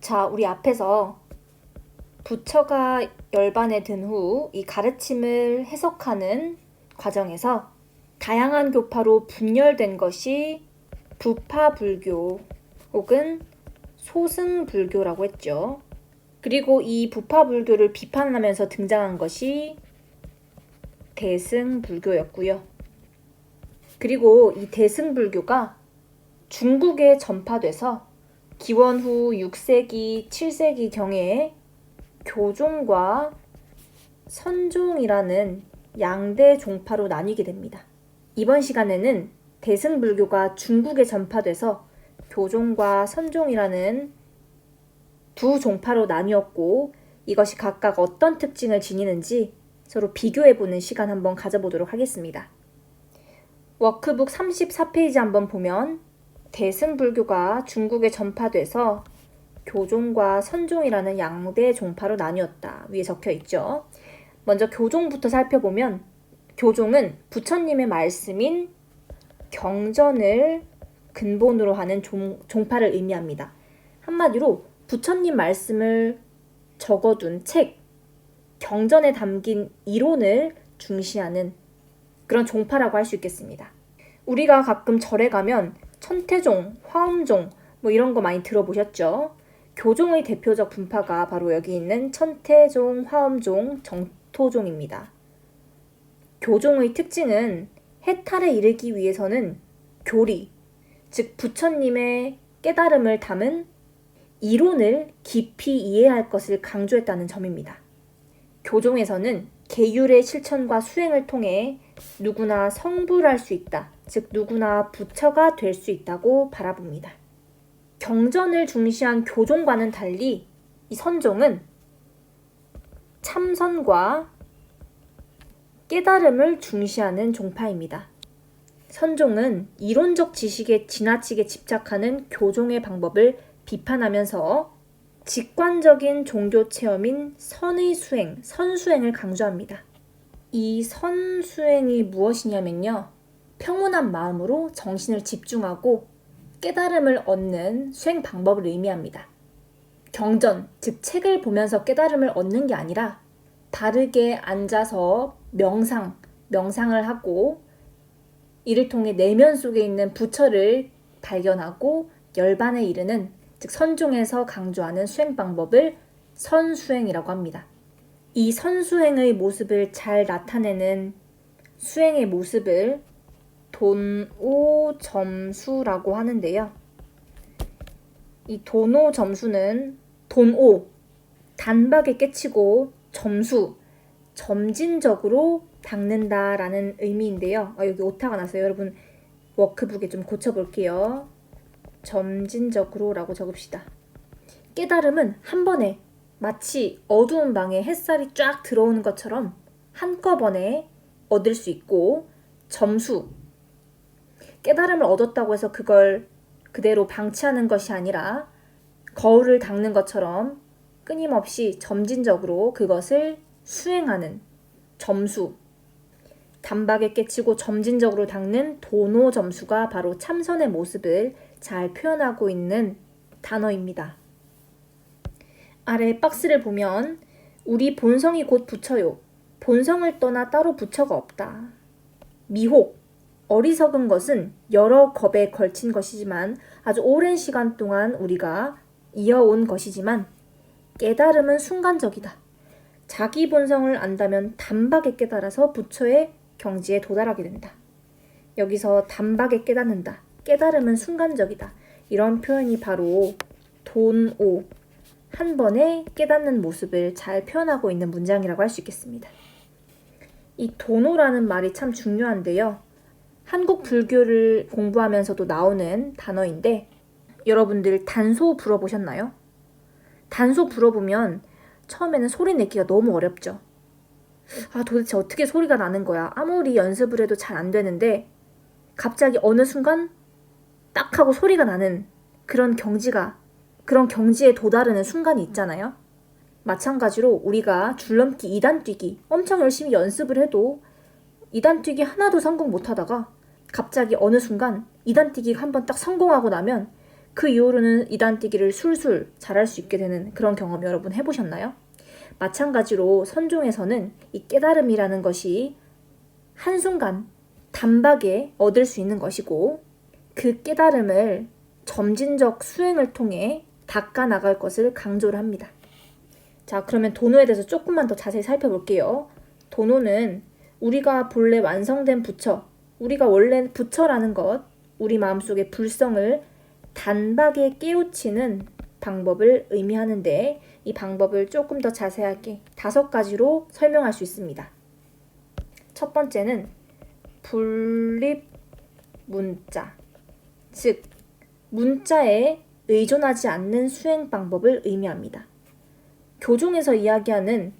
자, 우리 앞에서 부처가 열반에 든 후 이 가르침을 해석하는 과정에서 다양한 교파로 분열된 것이 부파불교 혹은 소승불교라고 했죠. 그리고 이 부파불교를 비판하면서 등장한 것이 대승불교였고요. 그리고 이 대승불교가 중국에 전파돼서 기원 후 6세기, 7세기 경에 교종과 선종이라는 양대 종파로 나뉘게 됩니다. 이번 시간에는 대승불교가 중국에 전파돼서 교종과 선종이라는 두 종파로 나뉘었고 이것이 각각 어떤 특징을 지니는지 서로 비교해보는 시간 한번 가져보도록 하겠습니다. 워크북 34페이지 한번 보면 대승불교가 중국에 전파돼서 교종과 선종이라는 양대 종파로 나뉘었다. 위에 적혀 있죠. 먼저 교종부터 살펴보면 교종은 부처님의 말씀인 경전을 근본으로 하는 종파를 의미합니다. 한마디로 부처님 말씀을 적어둔 책, 경전에 담긴 이론을 중시하는 그런 종파라고 할 수 있겠습니다. 우리가 가끔 절에 가면 천태종, 화엄종 이런 거 많이 들어보셨죠? 교종의 대표적 분파가 바로 여기 있는 천태종, 화엄종, 정토종입니다. 교종의 특징은 해탈에 이르기 위해서는 교리, 즉 부처님의 깨달음을 담은 이론을 깊이 이해할 것을 강조했다는 점입니다. 교종에서는 계율의 실천과 수행을 통해 누구나 성불할 수 있다, 즉 누구나 부처가 될 수 있다고 바라봅니다. 경전을 중시한 교종과는 달리 이 선종은 참선과 깨달음을 중시하는 종파입니다. 선종은 이론적 지식에 지나치게 집착하는 교종의 방법을 비판하면서 직관적인 종교 체험인 선의 수행, 선수행을 강조합니다. 이 선수행이 무엇이냐면요. 평온한 마음으로 정신을 집중하고 깨달음을 얻는 수행 방법을 의미합니다. 경전, 즉 책을 보면서 깨달음을 얻는 게 아니라 바르게 앉아서 명상을 하고 이를 통해 내면 속에 있는 부처를 발견하고 열반에 이르는, 즉 선종에서 강조하는 수행 방법을 선수행이라고 합니다. 이 선수행의 모습을 잘 나타내는 수행의 모습을 돈오점수라고 하는데요. 이 돈오점수는 돈오, 단박에 깨치고 점수, 점진적으로 닦는다라는 의미인데요. 여기 오타가 났어요. 여러분 워크북에 좀 고쳐볼게요. 점진적으로라고 적읍시다. 깨달음은 한 번에 마치 어두운 방에 햇살이 쫙 들어오는 것처럼 한꺼번에 얻을 수 있고, 점수, 깨달음을 얻었다고 해서 그걸 그대로 방치하는 것이 아니라 거울을 닦는 것처럼 끊임없이 점진적으로 그것을 수행하는 점수, 단박에 깨치고 점진적으로 닦는 도노 점수가 바로 참선의 모습을 잘 표현하고 있는 단어입니다. 아래 박스를 보면 우리 본성이 곧 부처요. 본성을 떠나 따로 부처가 없다. 미혹, 어리석은 것은 여러 겁에 걸친 것이지만 아주 오랜 시간 동안 우리가 이어온 것이지만 깨달음은 순간적이다. 자기 본성을 안다면 단박에 깨달아서 부처의 경지에 도달하게 된다. 여기서 단박에 깨닫는다. 깨달음은 순간적이다. 이런 표현이 바로 돈오, 한 번에 깨닫는 모습을 잘 표현하고 있는 문장이라고 할 수 있겠습니다. 이 돈오라는 말이 참 중요한데요. 한국 불교를 공부하면서도 나오는 단어인데 여러분들 단소 불어보셨나요? 단소 불어보면 처음에는 소리 내기가 너무 어렵죠. 도대체 어떻게 소리가 나는 거야? 아무리 연습을 해도 잘 안 되는데 갑자기 어느 순간 딱 하고 소리가 나는 그런 경지에 도달하는 순간이 있잖아요. 마찬가지로 우리가 줄넘기 2단 뛰기 엄청 열심히 연습을 해도 2단 뛰기 하나도 성공 못하다가 갑자기 어느 순간 2단 뛰기가 한번 딱 성공하고 나면 그 이후로는 2단 뛰기를 술술 잘할 수 있게 되는 그런 경험 여러분 해보셨나요? 마찬가지로 선종에서는 이 깨달음이라는 것이 한순간 단박에 얻을 수 있는 것이고 그 깨달음을 점진적 수행을 통해 닦아 나갈 것을 강조를 합니다. 자, 그러면 도노에 대해서 조금만 더 자세히 살펴볼게요. 도노는 우리가 본래 완성된 부처, 우리가 원래 부처라는 것, 우리 마음속의 불성을 단박에 깨우치는 방법을 의미하는데 이 방법을 조금 더 자세하게 5가지로 설명할 수 있습니다. 첫 번째는 분립 문자, 즉 문자에 의존하지 않는 수행 방법을 의미합니다. 교종에서 이야기하는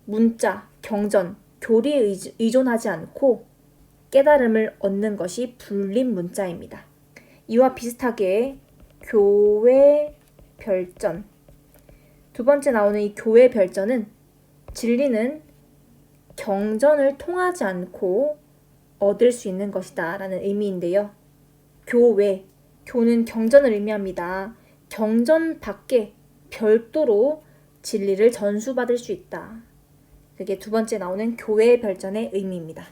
문자, 경전, 교리에 의존하지 않고 깨달음을 얻는 것이 분립 문자입니다. 이와 비슷하게 교회 별전, 두 번째 나오는 이 교회 별전은 진리는 경전을 통하지 않고 얻을 수 있는 것이다 라는 의미인데요. 교회, 교는 경전을 의미합니다. 경전 밖에 별도로 진리를 전수받을 수 있다. 그게 두 번째 나오는 교회 별전의 의미입니다.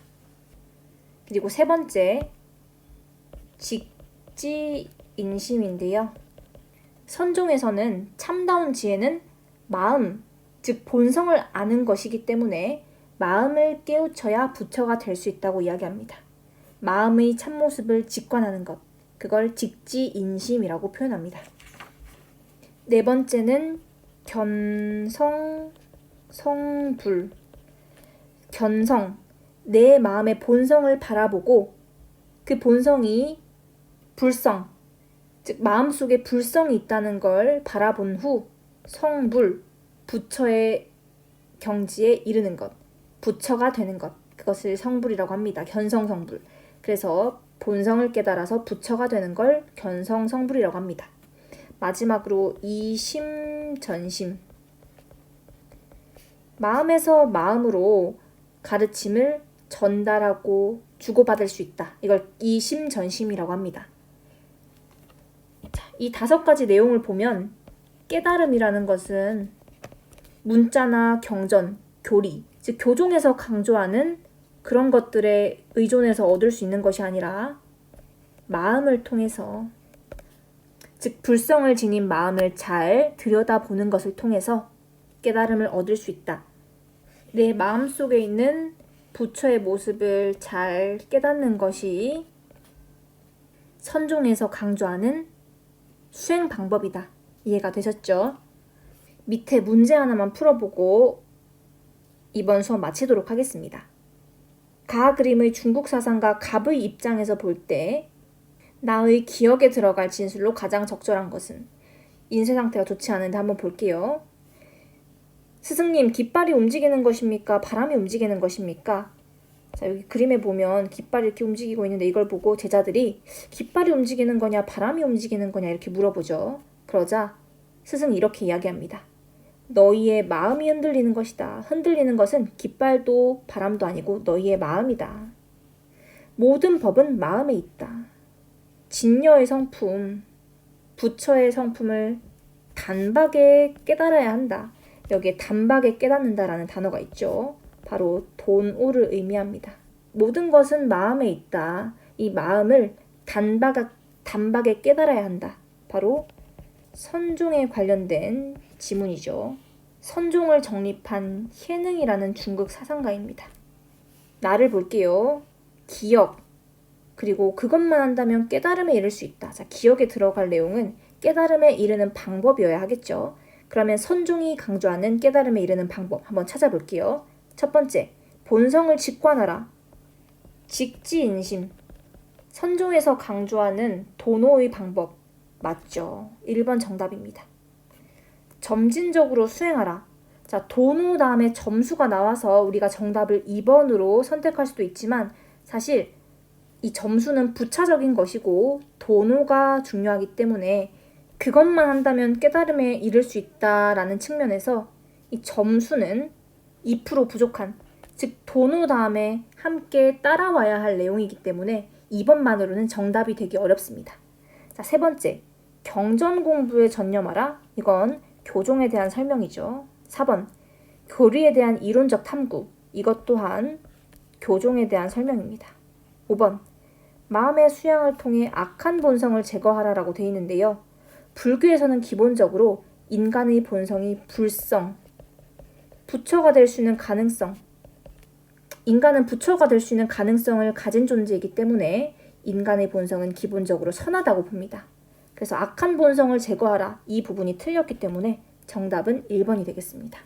그리고 세 번째, 직지인심인데요. 선종에서는 참다운 지혜는 마음, 즉 본성을 아는 것이기 때문에 마음을 깨우쳐야 부처가 될 수 있다고 이야기합니다. 마음의 참모습을 직관하는 것, 그걸 직지인심이라고 표현합니다. 네 번째는 견성, 성불. 견성, 내 마음의 본성을 바라보고 그 본성이 불성, 즉 마음속에 불성이 있다는 걸 바라본 후 성불, 부처의 경지에 이르는 것, 부처가 되는 것, 그것을 성불이라고 합니다. 견성성불. 그래서 본성을 깨달아서 부처가 되는 걸 견성성불이라고 합니다. 마지막으로 이심전심. 마음에서 마음으로 가르침을 전달하고 주고받을 수 있다. 이걸 이심전심이라고 합니다. 이 5가지 내용을 보면 깨달음이라는 것은 문자나 경전, 교리, 즉 교종에서 강조하는 그런 것들에 의존해서 얻을 수 있는 것이 아니라 마음을 통해서, 즉 불성을 지닌 마음을 잘 들여다보는 것을 통해서 깨달음을 얻을 수 있다. 내 마음속에 있는 부처의 모습을 잘 깨닫는 것이 선종에서 강조하는 수행 방법이다. 이해가 되셨죠? 밑에 문제 하나만 풀어보고 이번 수업 마치도록 하겠습니다. 가 그림의 중국 사상가 갑의 입장에서 볼 때 나의 기억에 들어갈 진술로 가장 적절한 것은? 인쇄 상태가 좋지 않은데 한번 볼게요. 스승님, 깃발이 움직이는 것입니까? 바람이 움직이는 것입니까? 자, 여기 그림에 보면 깃발이 이렇게 움직이고 있는데 이걸 보고 제자들이 깃발이 움직이는 거냐 바람이 움직이는 거냐 이렇게 물어보죠. 그러자 스승이 이렇게 이야기합니다. 너희의 마음이 흔들리는 것이다. 흔들리는 것은 깃발도 바람도 아니고 너희의 마음이다. 모든 법은 마음에 있다. 진여의 성품, 부처의 성품을 단박에 깨달아야 한다. 여기에 단박에 깨닫는다라는 단어가 있죠. 바로 돈오를 의미합니다. 모든 것은 마음에 있다. 이 마음을 단박에 깨달아야 한다. 바로 선종에 관련된 지문이죠. 선종을 정립한 혜능이라는 중국 사상가입니다. 나를 볼게요. 기억, 그리고 그것만 한다면 깨달음에 이를 수 있다. 자, 기억에 들어갈 내용은 깨달음에 이르는 방법이어야 하겠죠. 그러면 선종이 강조하는 깨달음에 이르는 방법 한번 찾아볼게요. 첫 번째, 본성을 직관하라. 직지인심. 선종에서 강조하는 도노의 방법 맞죠? 1번 정답입니다. 점진적으로 수행하라. 자, 도노 다음에 점수가 나와서 우리가 정답을 2번으로 선택할 수도 있지만 사실 이 점수는 부차적인 것이고 도노가 중요하기 때문에 그것만 한다면 깨달음에 이를 수 있다라는 측면에서 이 점수는 2% 부족한, 즉 도노 다음에 함께 따라와야 할 내용이기 때문에 2번만으로는 정답이 되기 어렵습니다. 자, 세 번째, 경전 공부에 전념하라. 이건 교종에 대한 설명이죠. 4번 교리에 대한 이론적 탐구. 이것 또한 교종에 대한 설명입니다. 5번 마음의 수양을 통해 악한 본성을 제거하라라고 되어 있는데요. 불교에서는 기본적으로 인간의 본성이 불성, 부처가 될 수 있는 가능성, 인간은 부처가 될 수 있는 가능성을 가진 존재이기 때문에 인간의 본성은 기본적으로 선하다고 봅니다. 그래서 악한 본성을 제거하라 이 부분이 틀렸기 때문에 정답은 1번이 되겠습니다.